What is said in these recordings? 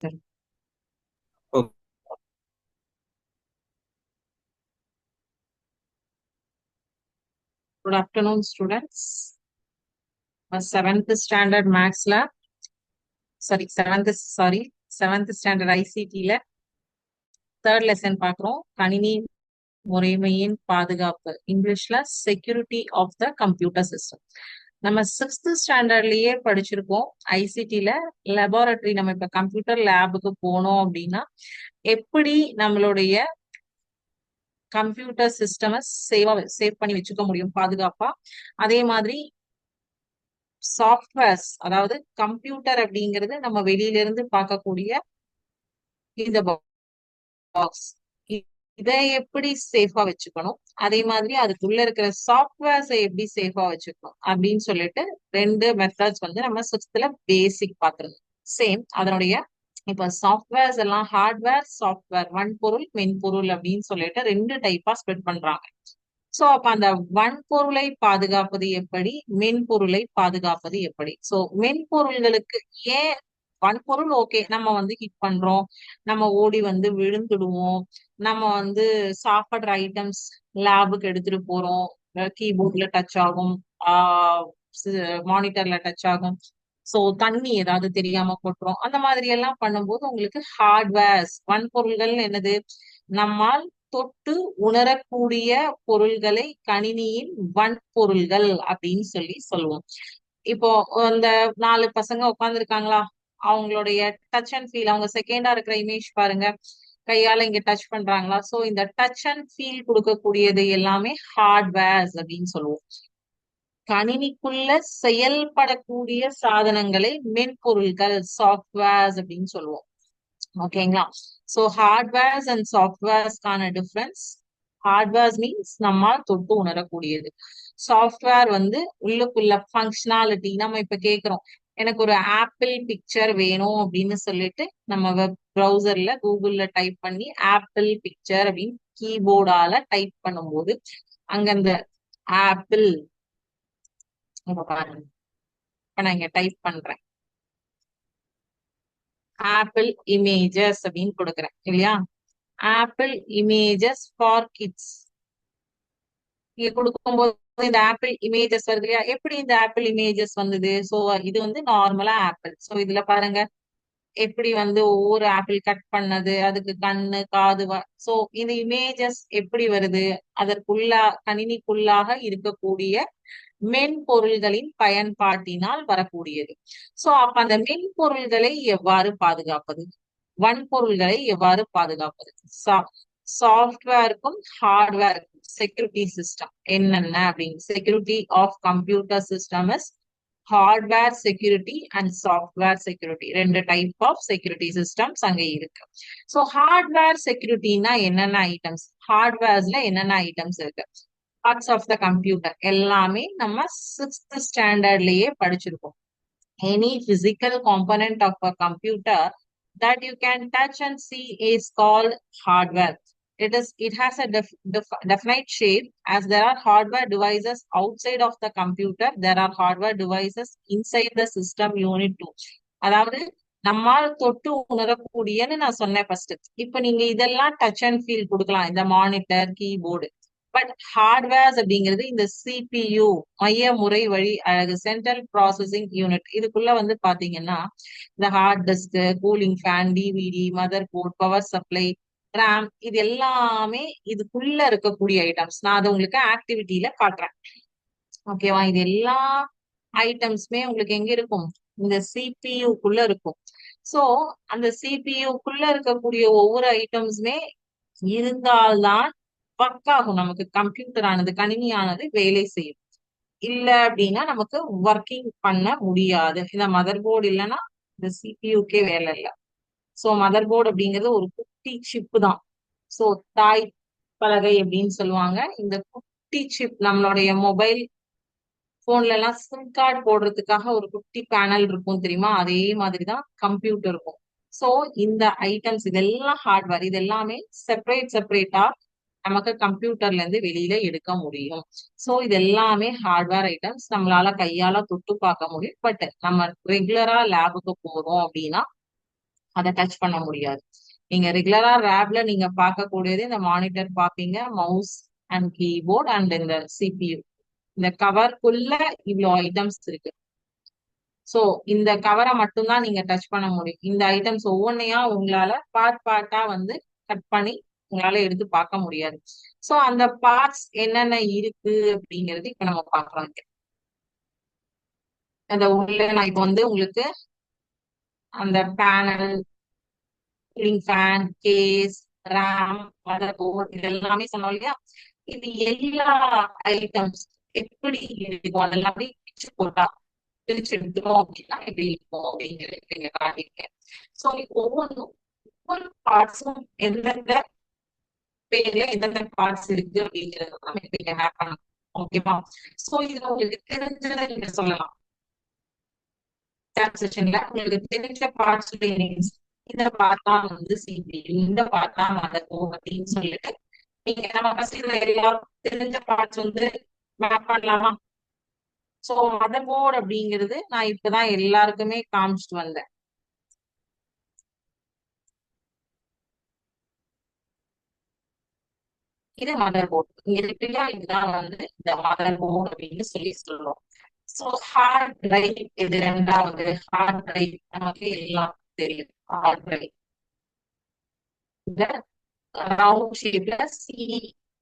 Good Oh, afternoon, students. Seventh standard Maths lab, seventh standard ICT ல third lesson பார்க்குறோம். கணினி முறைமையின் பாதுகாப்பு. இங்கிலீஷ்ல security of the computer system. நம்ம சிக்ஸ்த் ஸ்டாண்டர்ட்லயே படிச்சிருக்கோம். ஐசிடில லெபார்டரி, நம்ம இப்ப கம்ப்யூட்டர் லேபுக்கு போனோம் அப்படின்னா எப்படி நம்மளுடைய கம்ப்யூட்டர் சிஸ்டமை சேவ் பண்ணி வச்சுக்க முடியும் பாதுகாப்பா. அதே மாதிரி சாஃப்ட்வேர்ஸ், அதாவது கம்ப்யூட்டர் அப்படிங்கிறது நம்ம வெளியில இருந்து பார்க்கக்கூடிய இந்த பாக்ஸ், இதை எப்படி சேஃபா வச்சுக்கணும், அதே மாதிரி அதுக்குள்ள இருக்கிற சாஃப்ட்வேர்ஸை எப்படி சேஃபா வச்சுக்கணும் அப்படின்னு சொல்லிட்டு ரெண்டு மெத்தட்ஸ் வந்து நம்ம சிக்ஸ்த்ல பேசிக் பார்த்துருந்தோம். சேம் அதனுடைய இப்ப சாஃப்ட்வேர்ஸ் எல்லாம் ஹார்ட்வேர் சாஃப்ட்வேர், வன்பொருள் மென்பொருள் அப்படின்னு சொல்லிட்டு ரெண்டு டைப்பா ஸ்ப்ளிட் பண்றாங்க. சோ அப்ப அந்த வன்பொருளை பாதுகாப்பது எப்படி, மென்பொருளை பாதுகாப்பது எப்படி? சோ மென்பொருள்களுக்கு ஏன் வன்பொருள் ஓகே, நம்ம வந்து ஹிட் பண்றோம், நம்ம ஓடி வந்து விழுந்துடுவோம், நம்ம வந்து சாப்பிடுற ஐட்டம்ஸ் லேபுக்கு எடுத்துட்டு போறோம், கீபோர்ட்ல டச் ஆகும், ஆஹ் மானிட்டர்ல டச் ஆகும், சோ தண்ணி ஏதாவது தெரியாம கொட்டுறோம், அந்த மாதிரி எல்லாம் பண்ணும்போது உங்களுக்கு ஹார்ட்வேர்ஸ், வன்பொருள்கள் என்னது, நம்மால் தொட்டு உணரக்கூடிய பொருள்களை கணினியின் வன்பொருள்கள் அப்படின்னு சொல்லி சொல்லுவோம். இப்போ அந்த நாலு பசங்க உட்கார்ந்துருக்காங்களா, அவங்களுடைய டச் அண்ட் ஃபீல், அவங்க செகண்டா இருக்கிற இமேஜ் பாருங்க, கையால இங்க டச் பண்றாங்களா, சோ இந்த டச் அண்ட் ஃபீல் கொடுக்கக்கூடியது எல்லாமே ஹார்ட்வேர்ஸ் அப்படின்னு சொல்லுவோம். கணினிக்குள்ள செயல்படக்கூடிய சாதனங்களை மென்பொருள்கள், சாஃப்ட்வேர்ஸ் அப்படின்னு சொல்லுவோம். ஓகேங்களா? சோ ஹார்ட்வேர்ஸ் அண்ட் சாஃப்ட்வேர்ஸ்க்கான டிஃபரன்ஸ். ஹார்ட்வேர்ஸ் மீன்ஸ் நம்மால் தொட்டு உணரக்கூடியது. சாஃப்ட்வேர் வந்து உள்ளுக்குள்ள ஃபங்க்ஷனாலிட்டி. நம்ம இப்ப கேக்குறோம், எனக்கு ஒரு ஆப்பிள் பிக்சர் வேணும் அப்படின்னு சொல்லிட்டு நம்ம வெப் ப்ரௌசர்ல கூகுள்ல டைப் பண்ணி ஆப்பிள் பிக்சர் அப்படின்னு கீபோர்டால டைப் பண்ணும்போது அங்க அந்த ஆப்பிள், இங்க பாருங்க, இப்ப நான் இங்க டைப் பண்றேன் ஆப்பிள் இமேஜஸ் அப்படின்னு கொடுக்குறேன் இல்லையா, ஆப்பிள் இமேஜஸ் ஃபார் கிட்ஸ் இங்க கொடுக்கும்போது இந்த ஆப்பிள் இமேஜஸ் வருது இல்லையா, எப்படி இந்த ஆப்பிள் இமேஜஸ் வந்தது? சோ இது வந்து நார்மலா ஆப்பிள். சோ இதுல பாருங்க எப்படி வந்து ஒவ்வொரு ஆப்பிள் கட் பண்ணது, அதுக்கு கண்ணு காது சோ இந்த இமேஜஸ் எப்படி வருது, அதற்குள்ள கணினிக்குள்ளாக இருக்கக்கூடிய மென்பொருள்களின் பயன்பாட்டினால் வரக்கூடியது. சோ அப்ப அந்த மென்பொருள்களை எவ்வாறு பாதுகாப்பது, வன்பொருள்களை எவ்வாறு பாதுகாப்பது, சாஃப்ட்வேருக்கும் ஹார்ட்வேருக்கும் செக்யூரிட்டி சிஸ்டம் என்னென்ன அப்படின்னு. Security of computer system is hardware security and software security. ரெண்டு டைப் ஆஃப் செக்யூரிட்டி சிஸ்டம்ஸ் அங்க இருக்கு. ஸோ ஹார்ட்வேர் செக்யூரிட்டினா என்னென்ன ஐட்டம்ஸ், ஹார்ட்வேர்ஸ்ல என்னென்ன ஐட்டம்ஸ் இருக்கு, பார்ட்ஸ் ஆஃப் த கம்ப்யூட்டர் எல்லாமே நம்ம சிக்ஸ்த் ஸ்டாண்டர்ட்லயே படிச்சிருக்கோம். Any physical component of a computer that you can touch and see is called hardware. It has a definite shape. As there are hardware devices outside of the computer, there are hardware devices inside the system unit too. அதாவது நம்மால் தொட்டு உணரக்கூடியன்னு நான் சொன்னேன் first. இப்ப நீங்க இதெல்லாம் touch and feel கொடுக்கலாம், இந்த மானிட்டர் கீபோர்டு. பட் ஹார்ட்வேர்ஸ் அப்படிங்கிறது இந்த சிபியு, மைய முறை வழி அழகு, சென்ட்ரல் ப்ராசஸிங் யூனிட், இதுக்குள்ள வந்து பாத்தீங்கன்னா இந்த hard disk, cooling fan, DVD, motherboard, power supply, RAM, இது எல்லாமே இதுக்குள்ள இருக்கக்கூடிய ஐட்டம்ஸ். நான் அதை உங்களுக்கு ஆக்டிவிட்டியில காட்டுறேன். ஓகேவா? இது எல்லா ஐட்டம்ஸ்மே உங்களுக்கு எங்க இருக்கும், இந்த சிபியுக்குள்ள இருக்கும். சோ அந்த சிபியுக்குள்ள இருக்கக்கூடிய ஒவ்வொரு ஐட்டம்ஸுமே இருந்தால்தான் ஒர்க் ஆகும், நமக்கு கம்ப்யூட்டர் ஆனது, கணினியானது வேலை செய்யும். இல்ல அப்படின்னா நமக்கு ஒர்க்கிங் பண்ண முடியாது. இந்த மதர் போர்டு இல்லைன்னா இந்த சிபியூக்கே வேலை இல்லை. சோ மதர் போர்டு அப்படிங்கிறது ஒரு குட்டி சிப்பு தான். சோ தாய் பலகை அப்படின்னு சொல்லுவாங்க. இந்த குட்டி சிப் நம்மளுடைய மொபைல் போன்ல எல்லாம் சிம் கார்டு போடுறதுக்காக ஒரு குட்டி பேனல் இருக்கும் தெரியுமா, அதே மாதிரிதான் கம்ப்யூட்டர் இருக்கும். சோ இந்த ஐட்டம்ஸ் இதெல்லாம் ஹார்ட்வேர், இது எல்லாமே செப்பரேட்டா நமக்கு கம்ப்யூட்டர்ல இருந்து வெளியில எடுக்க முடியும். சோ இது எல்லாமே ஹார்ட்வேர் ஐட்டம்ஸ், நம்மளால கையால தொட்டு பார்க்க முடியும். பட் நம்ம ரெகுலரா லேபுக்கு போறோம் அப்படின்னா அதை டச் பண்ண முடியாது. நீங்க ரெகுலரா ரேப்ல நீங்க பார்க்கக்கூடியது இந்த மானிட்டர் பாப்பீங்க, மவுஸ் அண்ட் கீபோர்ட் அண்ட் இந்த சிபியு. இந்த கவர்க்குள்ள இவ்வளவு ஐட்டம்ஸ் இருக்கு. சோ இந்த கவரை மட்டும்தான் நீங்க டச் பண்ண முடியும். இந்த ஐட்டம்ஸ் ஒவ்வொன்றையா உங்களால பார்ட்டா வந்து கட் பண்ணி உங்களால எடுத்து பார்க்க முடியாது. சோ அந்த பார்ட்ஸ் என்னென்ன இருக்கு அப்படிங்கிறது இப்ப நம்ம பார்க்கலாம். அந்த உள்ள நான் இப்ப வந்து உங்களுக்கு அந்த panel, cooling fan, case, RAM, motherboard இது எல்லாமே சொன்னோம் இல்லையா? இது எல்லா ஐட்டம்ஸ் எப்படி இருக்கும் அதெல்லாம் அப்படியே பிரிச்சு போட்டா பிரிச்சு எடுத்துரும் அப்படின்னா எப்படி இருக்கும் அப்படிங்கிறது நீங்க காட்டிங்க. சோ ஒவ்வொரு பார்ட்ஸும் எந்தெந்த பேர்ல எந்தெந்த பார்ட்ஸ் இருக்கு அப்படிங்கிறது நம்ம இப்ப இங்க மேப் பண்ணணும். ஓகேவா? சோ இதுல உங்களுக்கு தெரிஞ்சதை நீங்க சொல்லலாம். செஷன்ல உங்களுக்கு தெரிஞ்ச பார்ட்ஸ் நேம்ஸ், இந்த பார்ட் தான் வந்து சிபியு, இந்த பார்ட் தான் மதர் போர்ட் அப்படின்னு சொல்லிட்டு நீங்க நம்ம ஃபர்ஸ்ட் இதுல எல்லாரும் தெரிஞ்ச பார்ட்ஸ் வந்து மேப் பண்ணலாமா? சோ மதர் போர்டு அப்படிங்கிறது நான் இப்பதான் எல்லாருக்குமே காமிச்சிட்டு வந்தேன். இது மதர் போர்டு. இங்க இருக்குல்லையா, இதுதான் வந்து இந்த மதர் போர்டு அப்படின்னு சொல்லி சொல்றோம். சோ ஹார்ட் டிரைவ் இது ரெண்டாவது. ஹார்ட் டிரைவ் நமக்கு எல்லாம் தெரியும். ஹார்ட் டிரைவ் இந்த ரவுண்ட் ஷேப்ல சிடி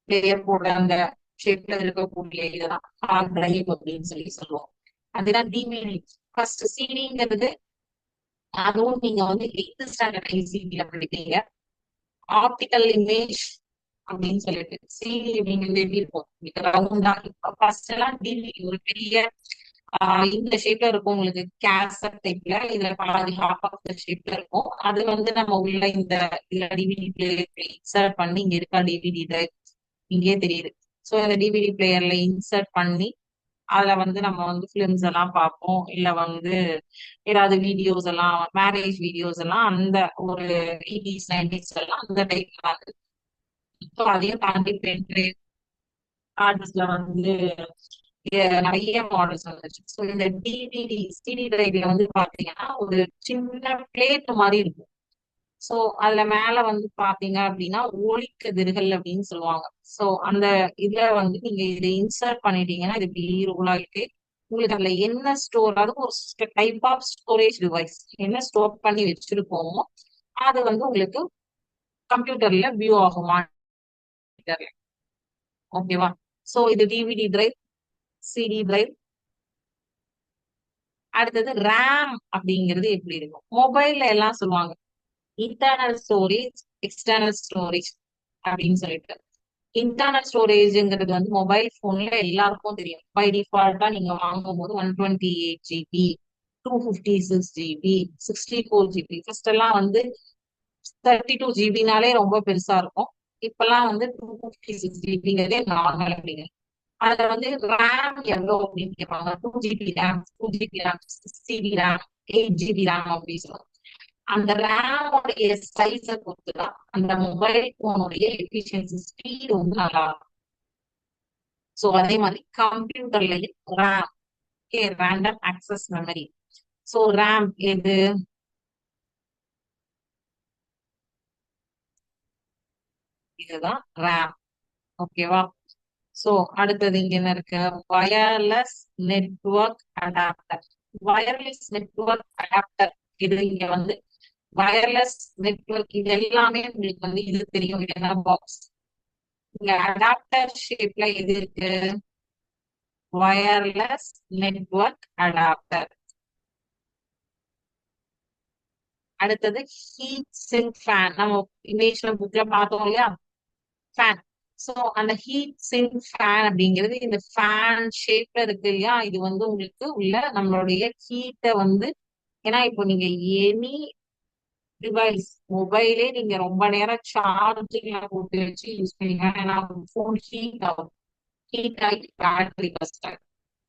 பிளேயர் போர்டு அந்த ஷேப்ல இருக்கக்கூடிய இதுதான் ஹார்ட் டிரைவ் அப்படின்னு சொல்லி சொல்லுவோம். அதுதான் டிவிடி. ஃபர்ஸ்ட் சிடிங்கிறது அதுவும் நீங்க வந்து 8th ஸ்டாண்டர்ட் ஐசிடில படிப்பீங்க. ஆப்டிக்கல் இமேஜ் அப்படின்னு சொல்லிட்டு சிடி அப்படிங்கிறது எப்படி இருக்கும், ரவுண்டா. இப்ப ஃபர்ஸ்ட் எல்லாம் டிவிடி ஒரு பெரிய இந்த ஷேப்ல இருக்கும் உங்களுக்கு, கேசட் டைப்ல. இதுல பாதி ஹாஃப் ஆஃப் த ஷேப்ல இருக்கும். அது வந்து நம்ம உள்ள இந்த இதுல டிவிடி பிளேயர் இன்சர்ட் பண்ணி இங்க இருக்க டிவிடி டிரைவ் இங்கேயே தெரியுது. சோ இந்த டிவிடி பிளேயர்ல இன்சர்ட் பண்ணி அதுல வந்து நம்ம வந்து பிலிம்ஸ் எல்லாம் பார்ப்போம். இல்ல வந்து ஏதாவது வீடியோஸ் எல்லாம், மேரேஜ் வீடியோஸ் எல்லாம் அந்த ஒரு 80s 90s எல்லாம் அந்த டைப்ல வந்து. இப்போ அதையும் தாண்டி பென்ட்ரைவ் ஹார்ட் வந்து நிறைய மாடல்ஸ் வந்துச்சு. ஸோ இந்த டிவிடி சிடி டிரைவ்ல வந்து பாத்தீங்கன்னா ஒரு சின்ன பிளேட் மாதிரி இருக்கும். சோ அதுல மேல வந்து பாத்தீங்க அப்படின்னா ஒளிக்கதிர்கள் அப்படின்னு சொல்லுவாங்க. சோ அந்த இதுல வந்து நீங்க இதை இன்சர்ட் பண்ணிட்டீங்கன்னா இது இப்படி ரோல் ஆகிட்டு உங்களுக்கு அதுல என்ன ஸ்டோர், அது ஒரு டைப் ஆஃப் ஸ்டோரேஜ் டிவைஸ், என்ன ஸ்டோர் பண்ணி வச்சிருக்கோமோ அது வந்து உங்களுக்கு கம்ப்யூட்டர்ல வியூ ஆகுமா. ஓகேவா? சோ இது டிவிடி டிரைவ், சிடி டிரைவ். அடுத்தது ரேம் அப்படிங்கிறது எப்படி இருக்கும், மொபைல்ல எல்லாம் சொல்லுவாங்க இன்டர்னல் ஸ்டோரேஜ், எக்ஸ்டர்னல் ஸ்டோரேஜ் அப்படின்னு சொல்லிட்டு. இன்டர்னல் ஸ்டோரேஜ்ங்கிறது வந்து மொபைல் போன்ல எல்லாருக்கும் தெரியும். பை டிஃபால்ட்டா நீங்க வாங்கும் போது 128 GB, 256 GB, 64 GB. ஃபர்ஸ்ட் எல்லாம் வந்து 32 GB ரொம்ப பெருசா இருக்கும். இப்பெல்லாம் வந்து 256 GB நார்மல் அப்படிங்க. அதுல வந்து ரேம் எவ்வளவு அப்படின்னு கேட்பாங்க. 2 GB RAM, 2 GB RAM, 6 GB RAM, 8 GB RAM அப்படின்னு சொல்லுவாங்க. அந்த ரேமோடைய சைஸை பொறுத்துதான் அந்த மொபைல் போனுடைய எஃபிஷியன்சி ஸ்பீடு வந்து நல்லா இருக்கும். சோ அதே மாதிரி கம்ப்யூட்டர்லயும் RAM, random access memory. So RAM எது, இதுதான் ரேம். ஓகேவா? சோ அடுத்தது இங்க என்ன இருக்கு, wireless network adapter. Wireless network adapter இது இங்க வந்து வயர்லெஸ் நெட்வொர்க் இது எல்லாமே உங்களுக்கு வந்து இது தெரியும். இது என்ன பாக்ஸ், இங்க அடாப்டர் ஷேப்ல எது இருக்கு, வயர்லெஸ் நெட்வொர்க் அடாப்டர். அடுத்தது ஹீட் சிங்க் ஃபேன். நம்ம இமேஜ்ல புக்ல பார்த்தோம் இல்லையா, ஃபேன். சோ அந்த ஹீட் சிங்க் ஃபேன் அப்படிங்கிறது இந்த ஃபேன் ஷேப்ல இருக்கு இல்லையா, இது வந்து உங்களுக்கு உள்ள நம்மளுடைய ஹீட்டை வந்து, ஏன்னா இப்போ நீங்க எனி டிவைஸ் மொபைலே நீங்க ரொம்ப நேரம் சார்ஜிங்ல போட்டு வச்சு யூஸ் பண்ணீங்க, ஏன்னா போன் ஹீட் ஆகும். ஹீட் ஆகி பேட்டரி ஃபர்ஸ்ட்.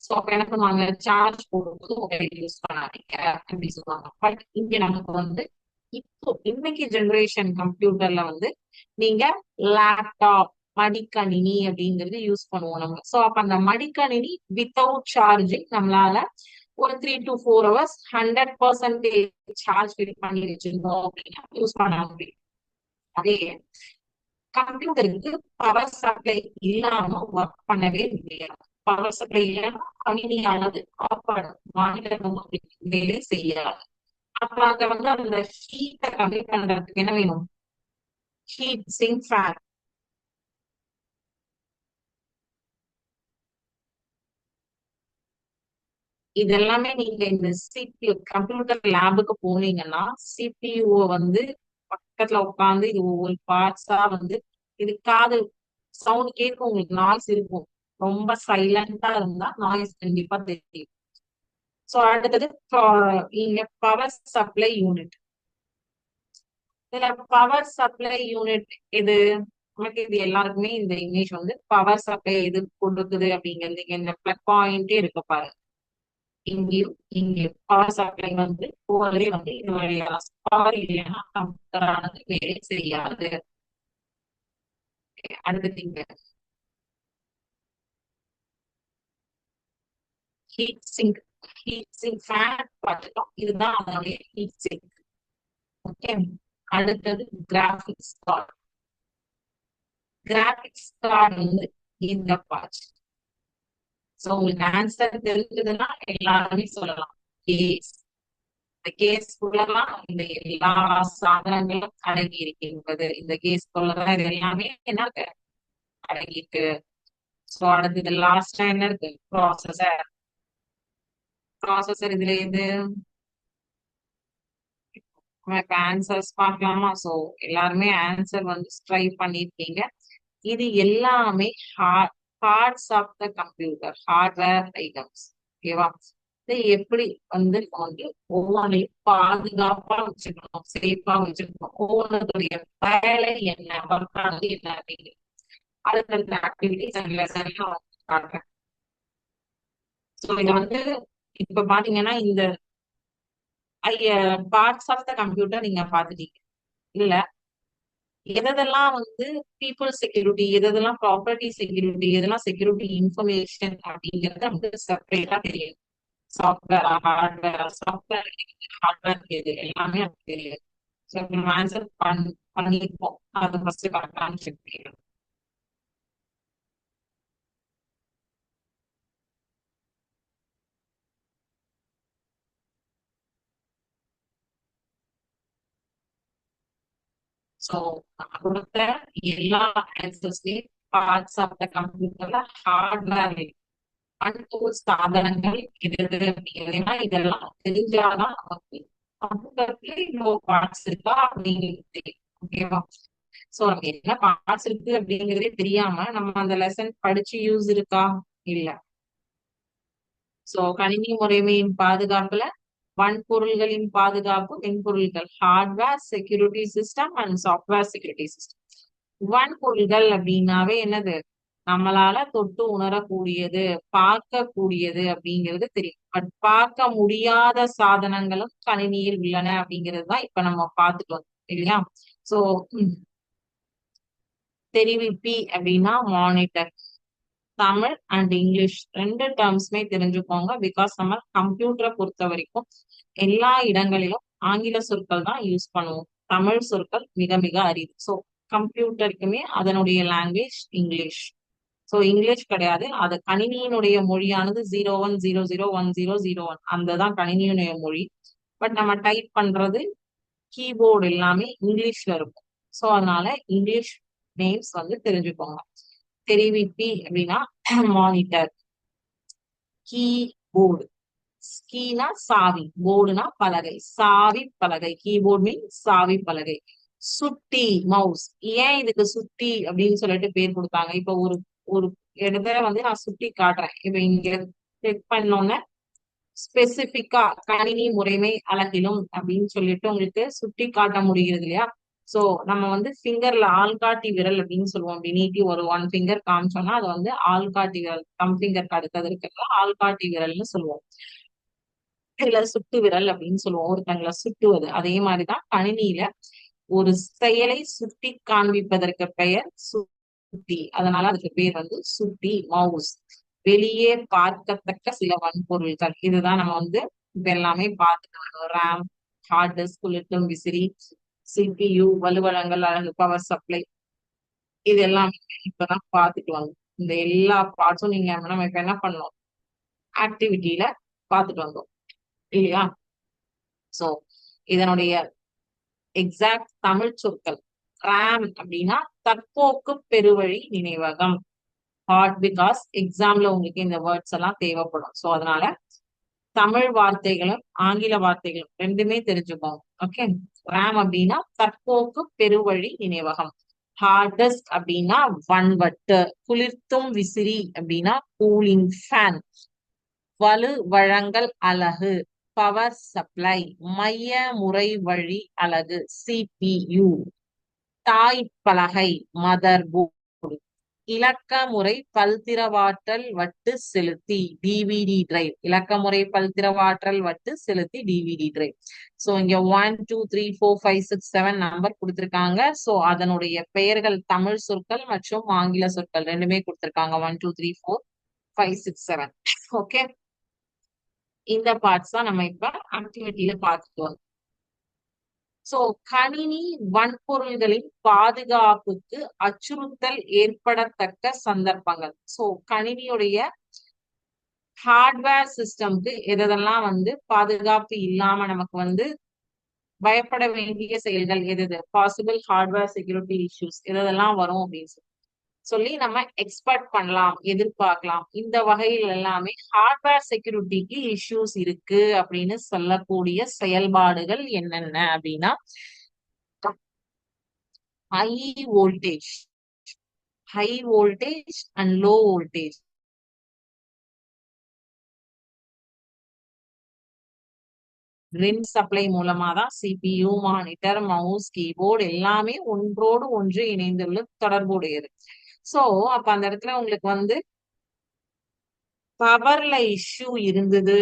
சோ அப்ப என்ன பண்ணுவாங்க, சார்ஜ் போடும்போது மொபைல் யூஸ் பண்ணாதீங்க அப்படி சொல்லுவாங்க. பட் இங்க நமக்கு வந்து இப்போ இன்னைக்கு ஜெனரேஷன் கம்ப்யூட்டர்ல வந்து நீங்க லேப்டாப், மடிக்கணினி அப்படிங்கிறது யூஸ் பண்ணுவோம் நம்ம. சோ அப்ப அந்த மடிக்கணினி வித்தவுட் சார்ஜிங் நம்மளால ஒரு 3 to 4 hours 100% சார்ஜ் ஃபில் பண்ணி வச்சிருந்தோம் அப்படின்னா யூஸ் பண்ண முடியும். அதே கம்ப்யூட்டருக்கு பவர் சப்ளை இல்லாம ஒர்க் பண்ணவே முடியாது. பவர் சப்ளை இல்லைன்னா கணினியானது ஆஃப் ஆகும், மானிட்டர் வேலை செய்யாது. அப்ப அங்க வந்து அந்த ஹீட்டை கம்மி பண்றதுக்கு என்ன வேணும்? Heat sink fan. இதெல்லாமே நீங்க இந்த சிபியு கம்ப்யூட்டர் லேபுக்கு போனீங்கன்னா சிபியூ வந்து பக்கத்துல உட்காந்து இது ஒவ்வொரு பார்ட்ஸா வந்து இது காது சவுண்ட் கேட்கும், உங்களுக்கு நாய்ஸ் இருக்கும். ரொம்ப சைலண்டா இருந்தா நாய்ஸ் கண்டிப்பா தெரியும். சோ அடுத்தது இங்க பவர் சப்ளை யூனிட். இதுல பவர் சப்ளை யூனிட் இது நமக்கு இது எல்லாருக்குமே இந்த இமேஜ் வந்து பவர் சப்ளை எது கொடுக்குது அப்படிங்கிறது இங்க இந்த பிளக் பாயிண்டே இருக்கு பாரு. இங்கேயும் இங்கேயும் பவர் சப்ளை வந்து போவதே வந்து இது வழியா பவர் இல்லைன்னா கம்ப்யூட்டரானது வேலை செய்யாது. அடுத்தது இங்க heat sink. Heat sink fan பார்த்துட்டோம், இதுதான் அதனுடைய ஹீட் சிங்க். ஓகே, அடுத்தது கிராபிக்ஸ் கார்டு. கிராபிக்ஸ் கார்டு வந்து இந்த பார்ட். சோ உங்களுக்கு ஆன்சர் தெரிஞ்சதுன்னா எல்லாருமே சொல்லலாம் கேஸ். இந்த கேஸ் குள்ளதான் இந்த எல்லா சாதனங்களும் அடங்கி இருக்கின்றது. இந்த கேஸ் குள்ளதான் இது எல்லாமே என்ன அடங்கி இருக்கு. சோ அடுத்தது லாஸ்டா என்ன இருக்கு? ப்ராசஸர். ப்ராசஸர் இதுல இது நமக்கு ஆன்சர்ஸ் பார்க்கலாமா? சோ எல்லாருமே ஆன்சர் வந்து ஸ்ட்ரைவ் பண்ணிருக்கீங்க. இது எல்லாமே parts of the computer, hardware items. ஓகேவா? இது எப்படி வந்து வந்து ஒவ்வொன்றையும் பாதுகாப்பா வச்சுக்கணும், சேஃபா வச்சுக்கணும், ஒவ்வொன்றுடைய வேலை என்ன, ஒர்க்கானது என்ன அப்படிங்கிறது அடுத்தடுத்த ஆக்டிவிட்டிஸ் அண்ட் லெசன்ல காட்டுறேன். ஸோ இங்க வந்து இப்ப பாத்தீங்கன்னா இந்த பார்ட்ஸ் ஆஃப் த கம்ப்யூட்டர் நீங்க பாத்துட்டீங்க இல்ல? எதெல்லாம் வந்து பீப்புள் செக்யூரிட்டி, எதெல்லாம் ப்ராப்பர்ட்டி செக்யூரிட்டி, எதெல்லாம் செக்யூரிட்டி இன்ஃபர்மேஷன் அப்படிங்கறது நமக்கு செப்பரேட்டா தெரியும். சாஃப்ட்வேர் ஹார்ட்வேர், சாஃப்ட்வேர் ஹார்ட்வேர் எது எல்லாமே நமக்கு தெரியாது. ஸோ நம்ம ஆன்சர் பண்ணிருப்போம், அதை ஃபர்ஸ்ட் கரெக்டான செக் பண்ணிடணும். ஸோ கொடுத்த எல்லா ஆன்சர்ஸ்லயும் பார்ட்ஸ் ஆஃப் த கம்ப்யூட்டர்ல ஹார்ட்வேர் அன்டூல் சாதனங்கள் இது அப்படிங்கிறதுனா இதெல்லாம் தெரிஞ்சாதான் நமக்கு கம்ப்யூட்டர்ல இவ்வளோ பார்ட்ஸ் இருக்கா அப்படிங்கிறது தெரியும். ஓகேவா? சோ நமக்கு என்ன பார்ட்ஸ் இருக்கு அப்படிங்கிறதே தெரியாம நம்ம அந்த லெசன் படிச்சு யூஸ் இருக்கா? இல்ல. சோ கணினி முறைமையின் பாதுகாப்புல வன்பொருள்களின் பாதுகாப்பு, மென்பொருள்கள், hardware security system and software security system. வன்பொருள்கள் அப்படின்னாவே என்னது? நம்மளால தொட்டு உணரக்கூடியது, பார்க்கக்கூடியது அப்படிங்கிறது தெரியும். பட் பார்க்க முடியாத சாதனங்களும் கணினியில் உள்ளன அப்படிங்கிறது தான் இப்ப நம்ம பார்த்துட்டு வந்தோம் இல்லையா? சோ தெரிவிப்பி அப்படின்னா மானிட்டர். தமிழ் அண்ட் இங்கிலீஷ் ரெண்டு டேர்ம்ஸ்மே தெரிஞ்சுக்கோங்க. பிகாஸ் நம்ம கம்ப்யூட்டரை பொறுத்த வரைக்கும் எல்லா இடங்களிலும் ஆங்கில சொற்கள் தான் யூஸ் பண்ணுவோம். தமிழ் சொற்கள் மிக மிக அரிது. ஸோ கம்ப்யூட்டருக்குமே அதனுடைய லாங்குவேஜ் இங்கிலீஷ். ஸோ இங்கிலீஷ் கிடையாது, அது கணினியினுடைய மொழியானது 01001001 அந்த தான் கணினியினுடைய மொழி. பட் நம்ம டைப் பண்றது கீபோர்டு எல்லாமே இங்கிலீஷ்ல இருக்கும். ஸோ அதனால இங்கிலீஷ் நேம்ஸ் வந்து தெரிஞ்சுக்கோங்க. தெரிவிப்பி அப்படின்னா மானிட்டர். கீபோர்டு, கீனா சாவி, போர்டுனா பலகை, சாவி பலகை. கீபோர்ட் மீன் சாவி பலகை. சுட்டி மவுஸ். ஏன் இதுக்கு சுட்டி அப்படின்னு சொல்லிட்டு பேர் கொடுத்தாங்க? இப்ப ஒரு ஒரு இடத்துல வந்து நான் சுட்டி காட்டுறேன். இப்ப இங்க கிளிக் பண்ணோன்னே ஸ்பெசிபிக்கா கணினி முறைமை அலகிலும் அப்படின்னு சொல்லிட்டு உங்களுக்கு சுட்டி காட்ட முடிகிறது இல்லையா? சோ நம்ம வந்து ஃபிங்கர்ல ஆள்காட்டி விரல் அப்படின்னு சொல்லுவோம். அப்படி நீட்டி ஒரு 1 ஃபிங்கர் காமிச்சோம்னா அது வந்து ஆள்காட்டி விரல். தம் ஃபிங்கருக்கு அடுத்தது இருக்கிறது ஆள்காட்டி விரல்னு சொல்லுவோம். இல்ல சுட்டு விரல் அப்படின்னு சொல்லுவோம், ஒருத்தங்களை சுட்டுவது. அதே மாதிரிதான் கணினியில ஒரு செயலை சுட்டி காண்பிப்பதற்கு பெயர் சுட்டி. அதனால அதுக்கு பேர் வந்து சுட்டி மவுஸ். வெளியே பார்க்கத்தக்க சில வன்பொருள்கள். இதுதான் நம்ம வந்து இது எல்லாமே பார்த்துட்டு வரோம். ரேம், ஹார்ட் டிஸ்க், குளிர்த்தும் விசிறி, CPU, வலுவளங்கள், அழகு, பவர் சப்ளை, இது எல்லாமே இப்பதான் பார்த்துட்டு வந்தோம். இந்த எல்லா பார்ட்ஸும் நீங்க நம்ம இப்ப என்ன பண்ணோம், ஆக்டிவிட்டியில பார்த்துட்டு வந்தோம் இல்லையா? சோ இதனுடைய எக்ஸாக்ட் தமிழ் சொற்கள் RAM அப்படின்னா தற்போக்கு பெருவழி நினைவகம். ஹார்ட் பிகாஸ் எக்ஸாம்ல உங்களுக்கு இந்த வேர்ட்ஸ் எல்லாம் தேவைப்படும். சோ அதனால தமிழ் வார்த்தைகளும் ஆங்கில வார்த்தைகளும் ரெண்டுமே தெரிஞ்சுக்கோங்க. ஓகே. RAM அப்படின்னா தற்போக்கு பெருவழி நினைவகம். ஹார்ட் டிஸ்க் அப்படின்னா வன்வட்டு. குளிர்த்தும் விசிறி அப்படின்னா கூலிங் ஃபேன். வலு வழங்கல் அலகு பவர் சப்ளை. மைய முறை வழி அலகு CPU. தாய்ப்பலகை mother board. இலக்க முறை பல்திறவாற்றல் வட்டு செலுத்தி டிவிடி டிரைவ். இலக்க முறை பல்திறவாற்றல் வட்டு செலுத்தி டிவிடி டிரைவ். சோ இங்க 1 2 3 4 5 6 7 நம்பர் கொடுத்திருக்காங்க. சோ அதனுடைய பெயர்கள் தமிழ் சொற்கள் மற்றும் ஆங்கில சொற்கள் ரெண்டுமே கொடுத்திருக்காங்க. 1 2 3 4 5 6 7. ஓகே. இந்த பார்ட்ஸ் தான் நம்ம இப்ப ஆக்டிவிட்டியில பார்த்துட்டு வரோம். சோ கணினி வன்பொருள்களின் பாதுகாப்புக்கு அச்சுறுத்தல் ஏற்படத்தக்க சந்தர்ப்பங்கள். சோ கணினியுடைய ஹார்ட்வேர் சிஸ்டம்க்கு எதெல்லாம் வந்து பாதுகாப்பு இல்லாம நமக்கு வந்து பயப்பட வேண்டிய செயல்கள் எது, பாசிபிள் ஹார்ட்வேர் செக்யூரிட்டி இஷ்யூஸ் எதெல்லாம் வரும் அப்படின்னு சொல்லி நம்ம எக்ஸ்பெக்ட் பண்ணலாம், எதிர்பார்க்கலாம். இந்த வகையில் எல்லாமே ஹார்ட்வேர் செக்யூரிட்டிக்கு இஷ்யூஸ் இருக்கு அப்படின்னு சொல்லக்கூடிய செயல்பாடுகள் என்னென்ன அப்படின்னா, high voltage, high voltage and low voltage. Grid supply மூலமா தான் CPU, மானிட்டர், மவுஸ், கீபோர்டு எல்லாமே ஒன்றோடு ஒன்று இணைந்துள்ள தொடர்புடையது. சோ அப்ப அந்த இடத்துல உங்களுக்கு வந்து பவர்ல இஷ்யூ இருந்தது,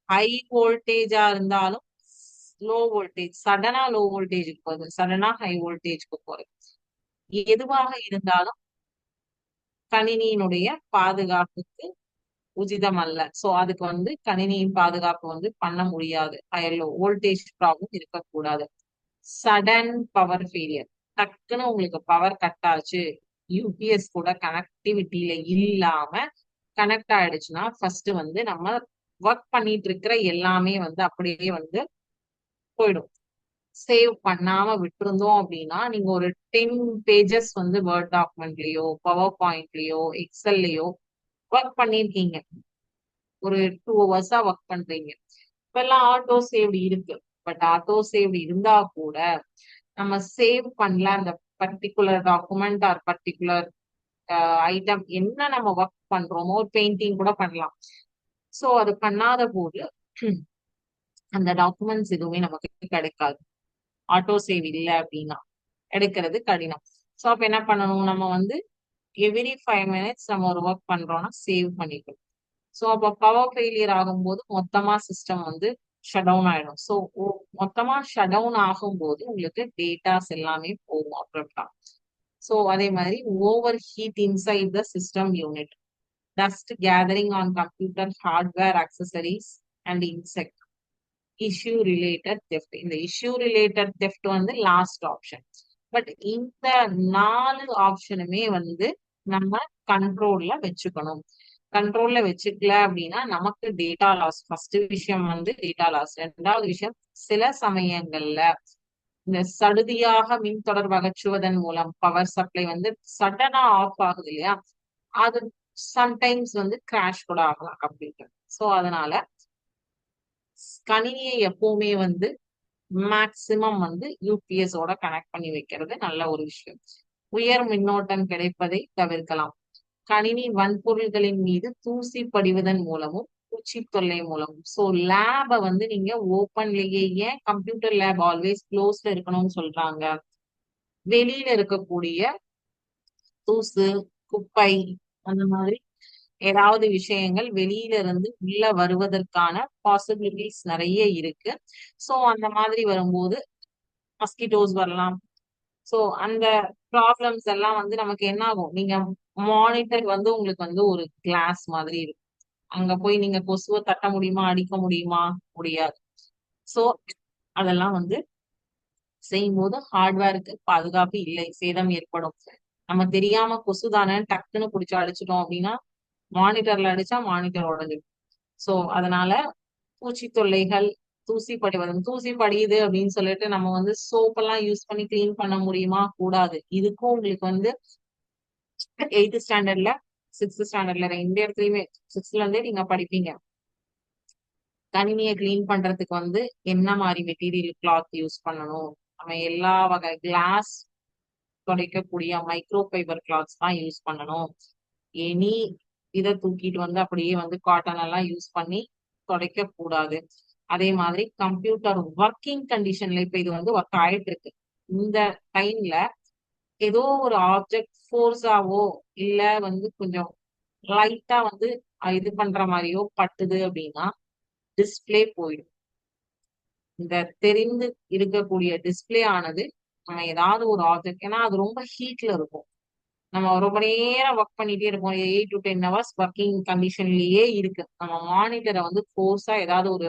ஹை வோல்டேஜா இருந்தாலும் லோ வோல்டேஜ், சடனா லோ வோல்டேஜுக்கு போகுது, சடனா ஹை வோல்டேஜ்க்கு போகுது, எதுவாக இருந்தாலும் கணினியினுடைய பாதுகாப்புக்கு உச்சிதம் அல்ல. சோ அதுக்கு வந்து கணினியின் பாதுகாப்பு வந்து பண்ண முடியாது. ஹையர் லோ வோல்டேஜ் ப்ராப்ளம் இருக்கக்கூடாது. சடன் பவர் ஃபெயிலியர், டக்குன்னு உங்களுக்கு பவர் கட் ஆச்சு, யூபிஎஸ் கூட கனெக்டிவிட்டியில இல்லாம கனெக்ட் ஆயிடுச்சுன்னா ஃபர்ஸ்ட் வந்து நம்ம ஒர்க் பண்ணிட்டு இருக்கிற எல்லாமே வந்து அப்படியே வந்து போயிடும். சேவ் பண்ணாம விட்டுருந்தோம் அப்படின்னா நீங்க ஒரு 10 பேஜஸ் வந்து வேர்ட் டாக்குமெண்ட்லயோ, பவர் பாயிண்ட்லயோ, எக்ஸல்லயோ ஒர்க் பண்ணிருக்கீங்க, ஒரு 2 ஹவர்ஸா ஒர்க் பண்றீங்க. இப்பெல்லாம் ஆட்டோ சேவ்டு இருக்கு. பட் ஆட்டோ சேவ்டு இருந்தா கூட நம்ம சேவ் பண்ணல அந்த particular document R particular item, என்ன நம்ம ஒர்க் பண்றோமோ, ஒரு பெயிண்டிங் கூட பண்ணலாம். சோ அது பண்ணாத போது அந்த டாக்குமெண்ட்ஸ் எதுவுமே நமக்கு கிடைக்காது. ஆட்டோ சேவ் இல்லை அப்படின்னா எடுக்கிறது கடினம். சோ அப்ப என்ன பண்ணணும், நம்ம வந்து எவ்ரி 5 minutes நம்ம ஒரு ஒர்க் பண்றோம்னா சேவ் பண்ணிக்கணும். சோ அப்ப பவர் ஃபெயிலியர் ஆகும்போது மொத்தமா சிஸ்டம் வந்து ஷட் டவுன் ஆயிடும். சோ மொத்தமா ஷட் டவுன் ஆகும்போது உங்களுக்கு டேட்டாஸ் எல்லாமே போகும் அப்ரப்டா. சோ அதே மாதிரி over heat inside the system unit, dust gathering on computer hardware accessories and insect, issue related theft. இந்த இஷ்யூ ரிலேட்டட் தெஃப்ட் வந்து லாஸ்ட் ஆப்ஷன். பட் இந்த 4 ஆப்ஷனுமே வந்து நம்ம கண்ட்ரோல்ல வச்சுக்கணும். கண்ட்ரோல்ல வச்சுக்கல அப்படின்னா நமக்கு டேட்டா லாஸ். ஃபர்ஸ்ட் விஷயம் வந்து டேட்டா லாஸ். ரெண்டாவது விஷயம், சில சமயங்கள்ல இந்த சடுதியாக மின் தொடர்பு அகற்றுவதன் மூலம் பவர் சப்ளை வந்து சடனா ஆஃப் ஆகுது இல்லையா, அது சம்டைம்ஸ் வந்து கிராஷ் கூட ஆகலாம் கம்ப்யூட்டர். சோ அதனால கணினியை எப்பவுமே வந்து மேக்சிமம் வந்து யூபிஎஸ் ஓட கனெக்ட் பண்ணி வைக்கிறது நல்ல ஒரு விஷயம். உயர் மின்னோட்டம் கிடைப்பதை தவிர்க்கலாம். கணினி வன்பொருள்களின் மீது தூசி படிவதன் மூலமும் பூச்சி தொல்லை மூலமும். சோ லேப வந்து நீங்க ஓப்பன்லயே, ஏன் கம்ப்யூட்டர் லேப் ஆல்வேஸ் க்ளோஸ்ல இருக்கணும்னு சொல்றாங்க, வெளியில இருக்கக்கூடிய தூசு, குப்பை, அந்த மாதிரி ஏதாவது விஷயங்கள் வெளியில இருந்து உள்ள வருவதற்கான பாசிபிலிட்டிஸ் நிறைய இருக்கு. சோ அந்த மாதிரி வரும்போது மஸ்கிட்டோஸ் வரலாம். சோ அந்த ப்ராப்ளம்ஸ் எல்லாம் வந்து நமக்கு என்ன ஆகும்? நீங்க மானிட்டர் வந்து உங்களுக்கு வந்து ஒரு கிளாஸ் மாதிரி இருக்கும். அங்க போய் நீங்க கொசுவை தட்ட முடியுமா, அடிக்க முடியுமா? முடியாது. சோ அதெல்லாம் வந்து செய்யும்போது ஹார்ட்வேருக்கு பாதுகாப்பு இல்லை, சேதம் ஏற்படும். நம்ம தெரியாம கொசு தானே டக்குன்னு புடிச்சு அடிச்சிட்டோம் அப்படின்னா மானிட்டர்ல அடிச்சா மானிட்டர் உடஞ்சிடும். சோ அதனால பூச்சி தொல்லைகள், தூசி படிவதும் தூசி படியுது அப்படின்னு சொல்லிட்டு நம்ம வந்து சோப் எல்லாம் யூஸ் பண்ணி கிளீன் பண்ண முடியுமா? கூடாது. இதுக்கும் உங்களுக்கு வந்து 8th ஸ்டாண்டர்ட்ல 6th ஸ்டாண்டர்ட்ல ரெண்டு இடத்துலயுமே 6th இருந்தே நீங்க படிப்பீங்க. கணினியை கிளீன் பண்றதுக்கு வந்து என்ன மாதிரி மெட்டீரியல் கிளாத் யூஸ் பண்ணணும், நம்ம எல்லா வகை கிளாஸ் துடைக்கக்கூடிய மைக்ரோ ஃபைபர் கிளாத்ஸ் தான் யூஸ் பண்ணணும். எனி இதை தூக்கிட்டு வந்து அப்படியே வந்து காட்டன் எல்லாம் யூஸ் பண்ணி துடைக்க கூடாது. அதே மாதிரி கம்ப்யூட்டர் ஒர்க்கிங் கண்டிஷன்ல இப்ப இது வந்து ஒர்க் ஆயிட்டு இருக்கு. இந்த டைம்ல ஏதோ ஒரு ஆப்ஜெக்ட் ஃபோர்ஸாவோ இல்ல வந்து கொஞ்சம் லைட்டா வந்து இது பண்ற மாதிரியோ பட்டுது அப்படின்னா டிஸ்பிளே போயிடும். இந்த தெரிந்து இருக்கக்கூடிய டிஸ்பிளே ஆனது நம்ம ஏதாவது ஒரு ஆப்ஜெக்ட், ஏன்னா அது ரொம்ப ஹீட்ல இருக்கும். நம்ம ரொம்ப நேரம் ஒர்க் பண்ணிட்டே இருப்போம். 8 to 10 ஹவர்ஸ் ஒர்க்கிங் கண்டிஷன்லயே இருக்கு. நம்ம மானிட்டரை வந்து ஃபோர்ஸா ஏதாவது ஒரு,